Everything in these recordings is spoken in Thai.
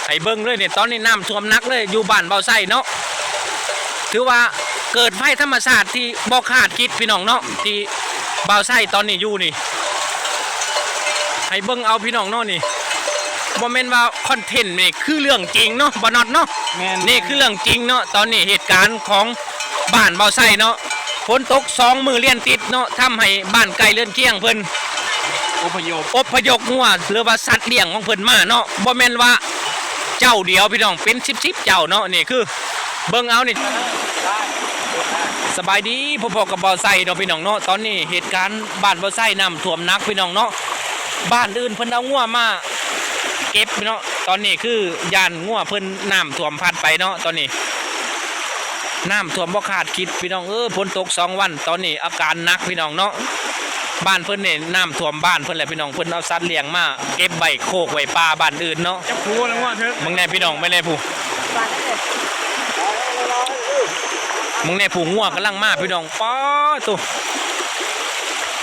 ให้เบิ้งเลยเนี่ยตอนนี้น้ำท่วมนักเลยอยู่บ้านเบาไส้เนาะถือว่าเกิดไฟธรรมชาติที่บ่คาดคิดพี่น้องเนาะที่เบาไส้ตอนนี้อยู่นี่ให้เบิ้งเอาพี่น้องเนาะนี่บ่แม่นว่าคอนเทนต์นี่คือเรื่องจริงเนาะบ่น็อตเนาะนี่คือเรื่องจริงเนาะตอนนี้เหตุการณ์ของบ้านเบาไส้เนาะฝนตก2 มื้อเลี้ยนติดเนาะทำให้บ้านไกลเรือนเคียงเพิ่นอพยพงัวหรือว่าสัตว์เลี้ยงของเพิ่นมาเนาะบ่แม่นว่าเจ้าเดียวพี่น้องเป็น10เจ้าเนาะนี่คือเบิ่งเอานี่สบายดีพ่อๆกับเบาไส้เนาะพี่น้องเนาะตอนนี้เหตุการณ์บ้านเบาไส้น้ำท่วมหนักพี่น้องเนาะบ้านอื่นเพิ่นเอางัวมาเก็บเนาะตอนนี้คือย่านงัวเพิ่นน้ำท่วมพัดไปเนาะตอนนี้น้ำท่วมบ่คาดคิดพี่น้องฝนตก2 วันตอนนี้อาการหนักพี่น้องเนาะบ้านเพิ่นเนี่ยน้ำท่วมบ้านเพิ่นแหละพี่น้องเพิ่นเอาสัตว์เลี้ยงมาเก็บใบโคกไว้ปลาบ้านอื่นเนาะจะพูดแล้วว่าเถอะมึงแน่พี่น้องไม่แน่ผู้มึงแน่ผู้งัวกำลังมาพี่น้องป้อตัว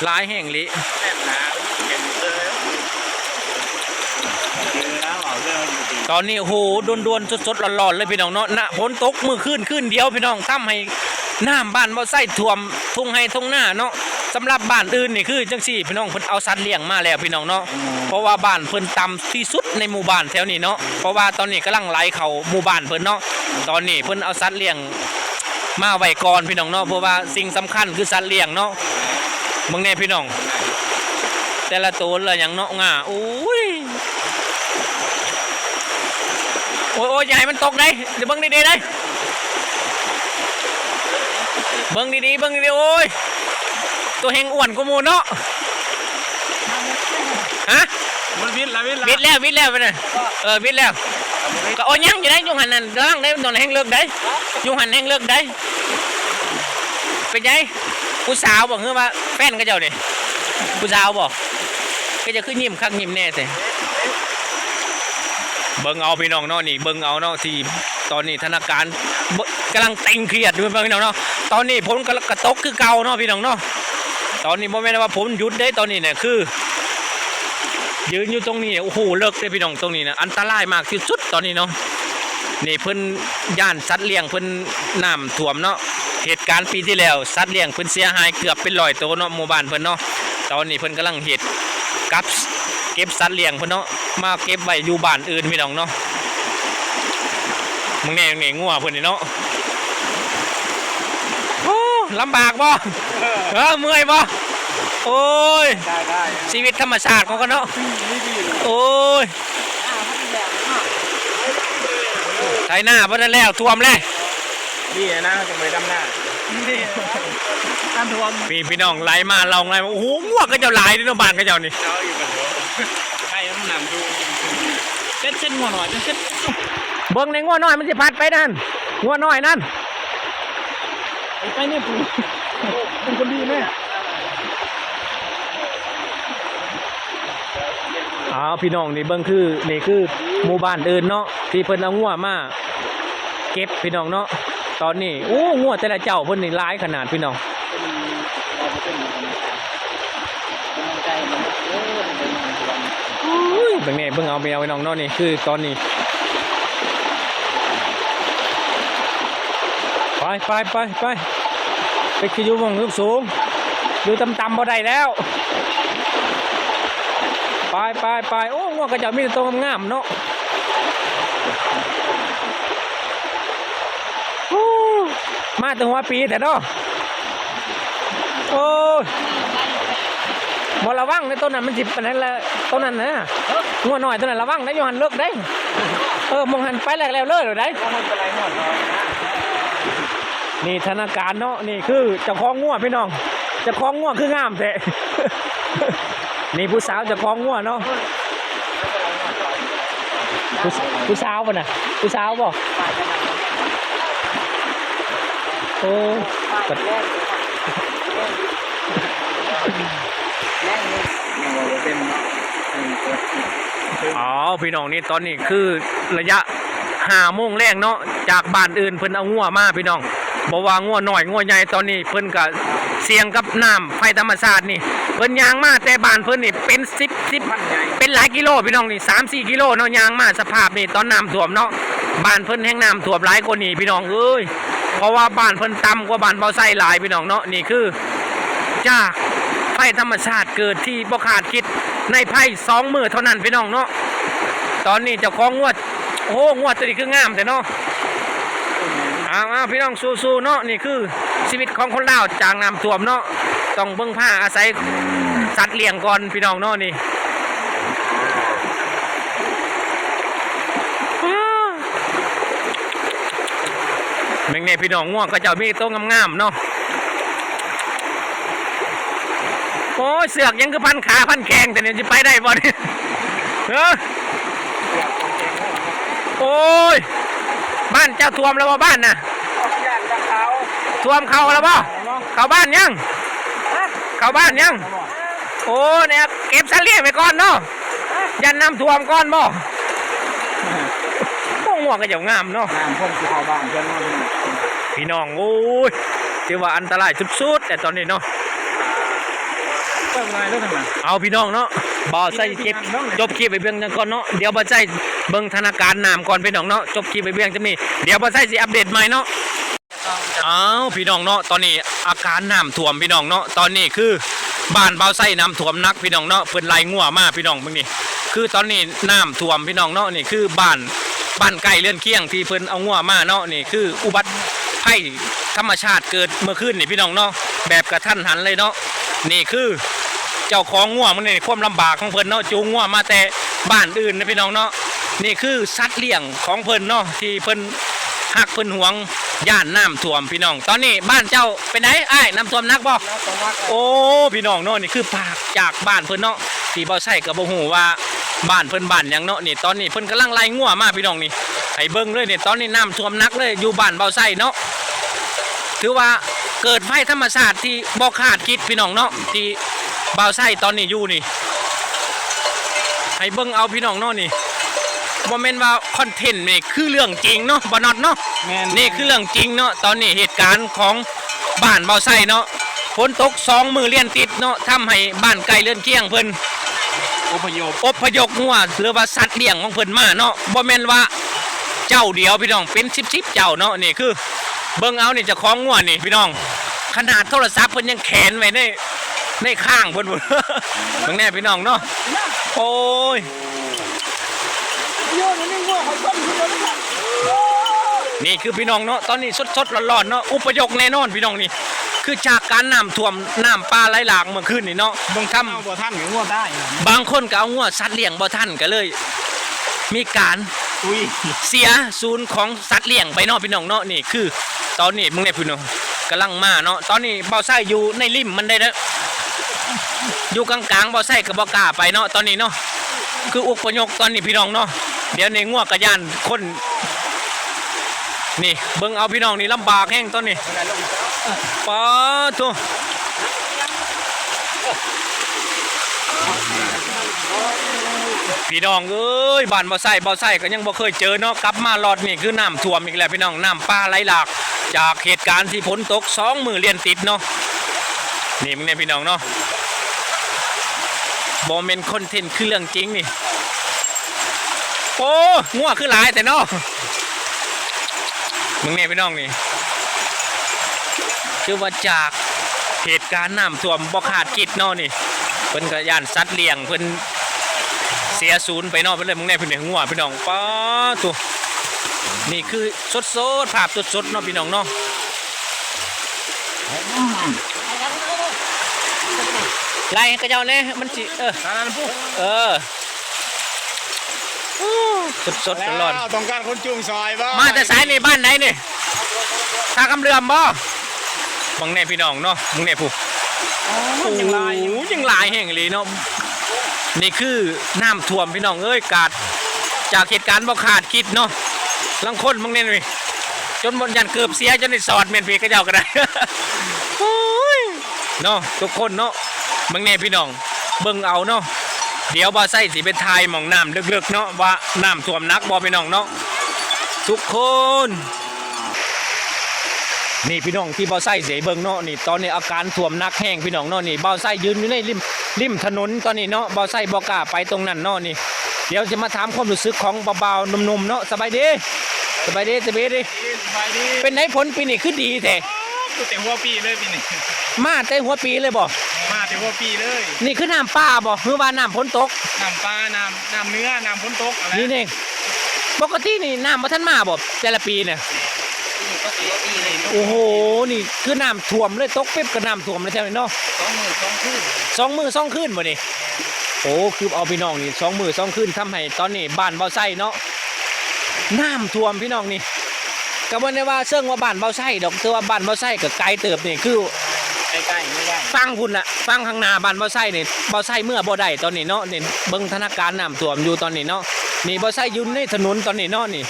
หลายแห่งลิตอนนี้โหดวนๆสดๆร้อนๆเลยพี่น้องเนาะณฝนตกมือขึ้นเดียวพี่น้องทำให้น้ำบ้านบ่ไส้ท่วมทุ่งให้ทุ่งหน้าเนาะสำหรับบ้านอื่นนี่คือจังซี่พี่น้องเพิ่นเอาสัตว์เลี้ยงมาแล้วพี่น้องเนาะเพราะว่าบ้านเพิ่นต่ำที่สุดในหมู่บ้านแถวนี้เนาะเพราะว่าตอนนี้กำลังไหลเข้าหมู่บ้านเพิ่นเนาะตอนนี้เพิ่นเอาสัตว์เลี้ยงมาไว้ก่อนพี่น้องเนาะเพราะว่าสิ่งสำคัญคือสัตว์เลี้ยงเนาะมึงแน่พี่น้องแต่ละตัวละอย่างเนาะง่าโอ้ยอย่าให้มันตกได้เดี๋ยวเบิ่งดีๆได้เบิ่งดีๆโอ้ยตัวแหงอ้วนกูมูเนาะฮะมันวิทย์แล้วไปเลยวิทย์แล้วก็โอ้ยังอยู่ได้ยุงหันนั่นร่างได้ตอนแหงเลิกได้ยุงหันแหงเลิกได้เป็นไงผู้สาวบอกเฮ้ยว่าแฟนก็เจ้าเนี่ยผู้สาวบอกก็จะขึ้นยิ้มคักยิ้มแน่สิเบิ่งเอาพี่น้องเนาะนี่เบิ่งเอาเนาะที่ตอนนี้ธนาคารกำลังเต็งเครียดด้วยพี่น้องเนาะตอนนี้ผมกระตกคือเก่าเนาะพี่น้องเนาะตอนนี้โมเมนต์ว่าผมหยุดได้ตอนนี้เนี่ยคือยืนอยู่ตรงนี้โอ้โหเลิกเลยพี่น้องตรงนี้นะอันตรายมากที่สุดตอนนี้เนาะนี่เพิ่นย่านสัตว์เลี้ยงเพิ่นน้ำท่วมเนาะเหตุการณ์ปีที่แล้วสัตว์เลี้ยงเพิ่นเสียหายเกือบเป็น100 ตัวเนาะหมู่บ้านเพิ่นเนาะตอนนี้เพิ่นกำลังเเก็บสัตว์เลี้ยงเพิ่นเนาะมาเก็บไว้อยู่บ้านอื่นพี่น้องเนาะมึงแน่งัวเพิ่นนี่เนาะโอ้ลำบากบ่เมื่อยบ่โอ้ยชีวิตธรรมชาติของเขาเนาะโอ้ยไถหน้าบ่ได้แล้วท่วมแล้วนี่นะจะไปดำหน้าท่วมพี่น้องไหลมาเราไงโอ้โหงัวก็เจ้าหลายนี่เนาะบ้านก็เจ้านี่ใช่น้ำหนักดูเส้นงัวหน่อยเส้นเบิ้งในงัวน้อยมันสิพัดไปนั่นงัวน้อยนั่นไปเนี่ยปู่เป็นคนดีไหมพี่น้องนี่เบิ้งนี่คือหมู่บ้านอื่นเนาะที่เพิ่นเอางัวมาเก็บพี่น้องเนาะตอนนี้โอ้งัวแต่ละเจ้าเพิ่นนี่หลายขนาดพี่น้องเบิ่งนี่เบิ่งเอาไปเอาพี่น้องเนาะนี่คือตอนนี้ไปคืออยู่มองสูงอยู่ต่ำๆบ่ได้แล้วไปโอ้งัวก็จะมีตัวงามเนาะมาถึงหัวปีแต่เนาะโอ้บ่ระวังในต้นนั้นมันสิเป็นอะไรต้นนั้นนะงัวน้อยต้นนั้นระวังได้อยู่หันเลิกได้มองหันไปแล้วเลิกเลยได้นี่ธนาคารเนาะนี่คือเจ้าของงัวพี่น้องเจ้าของงัวคืองามแท้นี่ผู้สาวเจ้าของงัวเนาะผู้สาวป่ะน่ะผู้สาวบ่โอ้พี่น้องนี่ตอนนี้คือระยะ5 โมงแรงเนาะจากบ้านอื่นเพิ่นเอางัวมาพี่น้องบอกว่างัวหน่อยงัวใหญ่ตอนนี้เพิ่นก็เสี่ยงกับน้ำไฟธรรมชาตินี่เพิ่น พิ่นยางมาแต่บ้านเพิ่นนี่เป็น10เป็นหลายกิโลพี่น้องนี่3-4 กิโลเนาะยางมาสภาพนี่ตอนน้ำท่วมเนาะบ้านเพิ่นแห้งน้ำท่วมหลายกว่านี้พี่น้องเอ้ยเพราะว่าบ้านเพิ่นต่ำกว่าบ้านเบาไส้หลายพี่น้องเนาะนี่คือจากไฟธรรมชาติเกิดที่บ่คาดคิดในไพ่2 มื้อเท่านั้นพี่น้องเนาะตอนนี้เจ้าของงวดโอ้งวดตัวนี้คืองามแต่เนาะพี่น้องสู้ๆเนาะนี่คือชีวิตของคนลาวจากน้ำท่วมเนาะต้องเบิ่งผ้าอาศัยสัตว์เลี้ยงก่อนพี่น้องเนาะนี่เมื่อไงพี่น้องง่วงก็จะมีตัวงามๆเนาะโอ้ยเสือกยังคือพันขาพันแข้งแต่เนี่ยจะไปได้บ่เนี่ยโอ้ยบ้านเจ้าท่วมแล้วบ่บ้านน่ะท่วมเขาแล้วบ่เขาบ้านยังเขาบ้านยังโอ้เนี่ยเก็บซาเลียไปก่อนเนาะยันน้ำท่วมก่อนบ่พวกง่วงก็อย่างงามเนาะน้ำท่วมที่เขาบ้านเพื่อนนอนพี่น้องโอ้ยถือว่าอันตรายสุดๆแต่ตอนนี้เนาะเอาพี่น้องเนาะบ่ใส่เก็บจบคลิปไปเบื้องก่อนเนาะเดี๋ยวบ่ใส่เบื้องธนาคารน้ำก่อนพี่น้องเนาะจบคลิปไปเบื้องจะมีเดี๋ยวบ่ใส่สิอัปเดตใหม่เนาะพี่น้องเนาะตอนนี้อาการน้ำท่วมพี่น้องเนาะตอนนี้คือบ้านเบาไส้น้ำท่วมนักพี่น้องเนาะเพิ่นไล่งัวมาพี่น้องเบิ่งนี่คือตอนนี้น้ำท่วมพี่น้องเนาะนี่คือบ้านใกล้เรือนเคียงที่เพิ่นเอางัวมาเนาะนี่คืออุบัติภัยธรรมชาติเกิดเมื่อคืนนี่พี่น้องเนาะแบบกระทันหันเลยเนาะนี่คือเจ้าของงัวมันนี่ความลำบากของเพิ่นเนาะจูงงัวมาแต่บ้านอื่นนะพี่น้องเนาะนี่คือสัตว์เลี้ยงของเพิ่นเนาะที่เพิ่นหักเพิ่นหวงย่านน้ำท่วมพี่น้องตอนนี้บ้านเจ้าเป็นไหนอ้ายน้ำท่วมนักบ่โอ้พี่น้องเนาะนี่คือปากจากบ้านเพิ่นเนาะที่บ่ใช่กับบ่ฮู้ว่าบ้านเพิ่นบ้านหยังเนาะนี่ตอนนี้เพิ่นกำลังไล่งัวมาพี่น้องนี่ให้เบิ่งเลยนี่ตอนนี้น้ำท่วมนักเลยอยู่บ้านเบาไส้เนาะถือว่าเกิดไฟธรรมชาติที่บ่คาดคิดพี่น้องเนาะที่เบาไส้ตอนนี้อยู่นี่ให้เบิ่งเอาพี่น้องเนาะนี่บ่แม่นว่าคอนเทนต์นี่คือเรื่องจริงเนาะบ่น็อตเนาะนี่คือเรื่องจริงเนาะตอนนี้เหตุการณ์ของบ้านเบาไส้เนาะฝนตก2 มื้อเลี้ยนติดเนาะทำให้บ้านไกลเรือนเคียงเพิ่นอพยพงัวหรือว่าสัตว์เลี้ยงของเพิ่นมาเนาะบ่แม่นว่าเจ้าเดียวพี่น้องเป็น10เจ้าเนาะนี่คือเบิ่งเอานี่เจ้าของงัวนี่พี่น้องขนาดโทรศัพท์เพิ่นยังแขนไว้ในข้างเพิ่นเบิ่งแน่พี่น้องเนาะโอ้ยนี่คือพี่น้องเนาะตอนนี้สดๆร้อนๆเนาะอุปยกแน่นอนพี่น้องนี่คือจากการน้ำท่วมน้ำป่าไหลหลากเมื่อคืนนี่เนาะบางคำบ่ท่านหรืองัวได้บางคนก็เอางัวสัตว์เลี้ยงบ่ท่านก็เลยมีการเสียศูนย์ของสัตว์เลี้ยงไปเนาะพี่น้องเนาะนี่คือตอนนี้มึงเนี่ยพี่น้องกำลังมาเนาะตอนนี้เบาไส้อยู่ในริมมันได้แล้วอยู่กลางๆเบาไส้กับบ่กล้าไปเนาะตอนนี้เนาะคืออุปยกตอนนี้พี่น้องเนาะเดี๋ยวในงัวกระยานคนนี่เบิ่งเอาพี่น้องนี่ลำบากแห้งตอนนี้ป้าตัวพี่น้องเอ้ยบ้านบ่อไส้ก็ยังบ่เคยเจอเนาะกลับมารอดนี่คือน้ำท่วมอีกแล้วพี่น้องน้ำป่าไหลหลากจากเหตุการณ์ที่ฝนตก2 มื้อเลี้ยนติดเนาะนี่มึงเนี่ยพี่น้องเนาะบ่แม่นคอนเทนต์คือเรื่องจริงนี่โอ้งัวคือหลายแต่เนาะมึงเนี่ยพี่น้องนี่คือว่าจากเหตุการณ์น้ำท่วมบ่คาดคิดเนาะนี่เพิ่นก็ย่านสัตว์เลี้ยงเพิ่นเสียศูนย์ไปเนาะเพิ่นเลยมึงเนี่ยเพิ่นหัวพี่น้องป้าตัวนี่คือสดๆภาพสดๆเนาะพี่น้องเนาะไล่กระเจ้าเนี่ยมันสิสดๆร้อนต้องการคนจุงซอยบ่มาแต่สายนี่บ้านไหนนี่ท่าคำเรือมบ่มึงเนี่ยพี่น้องเนาะมึงเนี่ยผู้ยังลายแห่งเลยเนาะนี่คือน้ำท่วมพี่น้องเอ้ยกาดจากเหตุการณ์บ่คาดคิดเนาะลังคนมึงเนี่ยนี่จนบนยันเกือบเสียจนได้สอดเมียนพีกระเจ้าก็ได้เนาะทุกคนเนาะมึงเนี่ยพี่น้องเบิ่งเอาเนาะเดี๋ยวบ่อไส้สิเป็นทายมองน้ำลึกๆเนาะว่าน้ำท่วมนักบ่พี่น้องเนาะทุกคน นี่พี่น้องที่เบาไส้เสเบิ่งเนาะนี่ตอนนี้อาการท่วมหนักแห้งพี่น้องเนาะนี่เบาไส้ยืนอยู่ในริมถนนตอนนี้เนาะเบาไส้บ่กล้าไปตรงนั้นเนาะนี่เดี๋ยวจะมาถามความรู้สึกของเบาๆหนุ่มๆเนาะสบายดีสบายดี สบายดี เป็นไหนผลปีนี้คือดีแท้ กูแต่หัวปีเลยปีนี้ มาแต่หัวปีเลยบ่ มาแต่หัวปีเลย นี่คือน้ำป่าบ่หรือว่าน้ำฝนตก น้ำปลาน้ำเนื้อน้ำฝนตกอะไร นี่เองปกตินี่น้ำบ่ทันมาบ่แต่ละปีเนี่ย ก็ถือว่าปีเลย โอ้โหนี่คือน้ำท่วมเลยตกปิ๊บก็น้ำท่วมเลยแถวนี้เนาะ 2 มื้อ 2 คืน2 มื้อ 2 คืนบ่นี่โอ้คือเอาพี่น้องนี่2 มื้อ 2 คืนทำให้ตอนนี้บ้านเบาไส้เนาะน้ำท่วมพี่น้องนี่ก็บ่ได้ว่าเชิงว่าบ้านเบาไส้ดอกแต่ว่าบ้านเบาไส้ก็ไกลเติบนี่คือ ใกล้ๆไม่ได้ ฟังพุ่นละฟังข้างหน้าบ้านเบาไส้นี่เบาไส้เมื่อบ่ได้ตอนนี้เนาะนี่เบิ่งธนาคารน้ำท่วมอยู่ตอนนี้เนาะนี่เบาไส้อยู่ในถนนตอนนี้เนาะนี่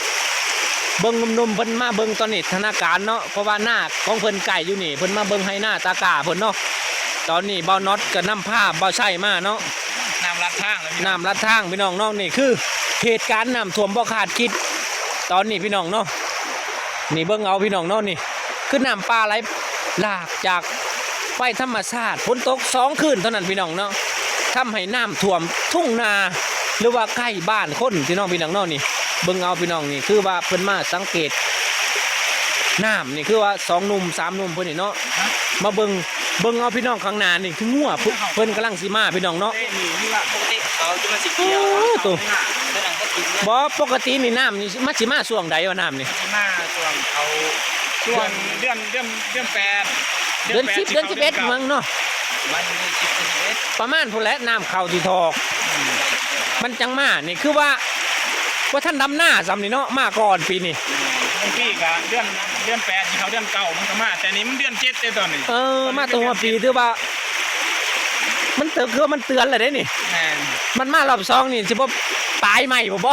เบิ่งหนุ่มๆเพิ่นมาเบิ่งตอนนี้ธนาคารเนาะเพราะว่าหน้าของเพิ่นไก่อยู่นี่เพิ่นมาเบิ่งให้หน้าตากาเพิ่นเนาะตอนนี้เบาน็อตก็นำผ้าเบาไส้มาเนาะ น้ำลัดทางแล้ว น้ำลัดทางพี่น้องเนาะนี่คือเหตุการณ์น้ำท่วมบ่คาดคิด ตอนนี้พี่น้องเนาะนี่เบิ่งเอาพี่น้องเนาะนี่คือน้ำปลาไหลหลากจากไฟธรรมชาติฝนตก2 คืนเท่านั้นพี่น้องเนาะทำให้น้ำท่วมทุ่งนาหรือว่าใกล้บ้านคนพี่น้องเนาะนี่เบิ่งเอาพี่น้องนี่คือว่าเพิ่นมาสังเกตน้ำนี่คือว่า2 หนุ่ม 3 หนุ่มเพิ่นนี่เนาะมาเบิ่งเอาพี่น้องข้างหน้านี่คืองัวเพิ่นกำลังสิมาพี่น้องเนาะ นี่ว่าปกติเขาจะมาสิเกี่ยวตัวนั้นก็กิน บ่ปกตินี่น้ำนี่มันสิมาช่วงใดวะน้ำนี่ มาช่วงเขาช่วงเดือน8 เดือน10เดือน11มั้งเนาะ วันนี้10 ประมาณพุ่นแหละน้ำเข้าที่ทอกมันจังมานี่คือว่าท่านดำหน้าซ้ำนี่เนาะมาก่อนปีนี้ บางทีก็เดือน8ที่เขาเดือน9มันก็มาแต่นี้มันเดือน7เด้อตอนนี้ มาตรงว่าปีถือว่ามันเตือนคือมันเตือนเลยเด้นี่ แม่น มันมารอบ2นี่สิบ่ตายใหม่บ่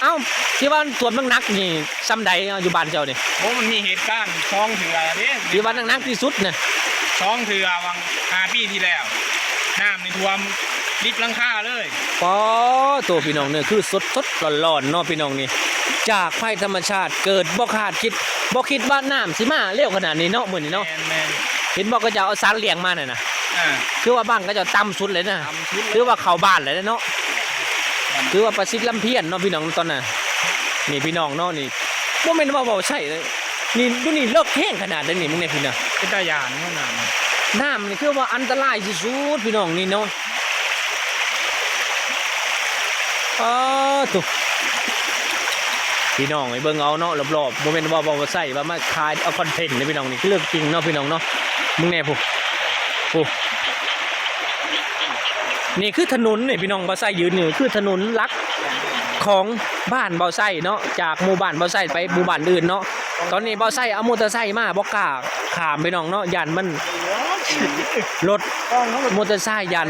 เอ้าที่ว่าตรวจเบิ่งนักนี่ซ้ำใดอยู่บ้านเจ้านี่ โอ้มันมีเหตุการณ์2เทื่อเด้ ที่ว่านักที่สุดน่ะ 2เทื่อวัง5 ปีที่แล้วน้ำนี่ท่วมลิฟต์หลังคาเลย ปอตัวพี่น้องเนี่ยคือสดร้อนๆเนาะพี่น้องนี่จากภัยธรรมชาติเกิดบ่คาดคิดบ่คิดว่าน้ำสิมาเร็วขนาดนี้เนาะมื้อนี้เนาะ แม่น เห็นบอกก็จะเอาสารเลี้ยงมาน่ะนะ คือว่าบ้านก็จะต่ำสุดเลยนะ ทำชุด คือว่าเข้าบ้านเลยเนาะคือว่าประสิทธิ์ลำเพียนเนาะพี่น้องตอนน่ะนี่พี่น้องเนาะนี่บ่แม่นว่าเว้าใช่เลยนี่ดูนี่เลิกแห้งขนาดนี้นี่มึงเนี่ยพี่น่ะ เป็นตาหยานเนาะน้ำ น้ำนี่คือว่าอันตรายที่สุดพี่น้องนี่เนาะตุ๊พี่น้องไอ้เบิ่งเอาเนาะรอบๆบ่แม่นว่าเว้าใส่ว่ามาขายเอาคอนเทนต์นี่พี่น้องนี่คือเรื่องจริงเนาะพี่น้องเนาะมึงแน่ผู้นี่คือถนนนี่พี่น้องบ่าวไส้ยืนนี่คือถนนหลักของบ้านบ่าวไส้เนาะจากหมู่บ้านบ่าวไส้ไปหมู่บ้านอื่นเนาะตอนนี้บ่าวไส้เอามอเตอร์ไซค์มาบ่กล้าข้ามพี่น้องเนาะย่านมันรถมอเตอร์ไซค์ย่าน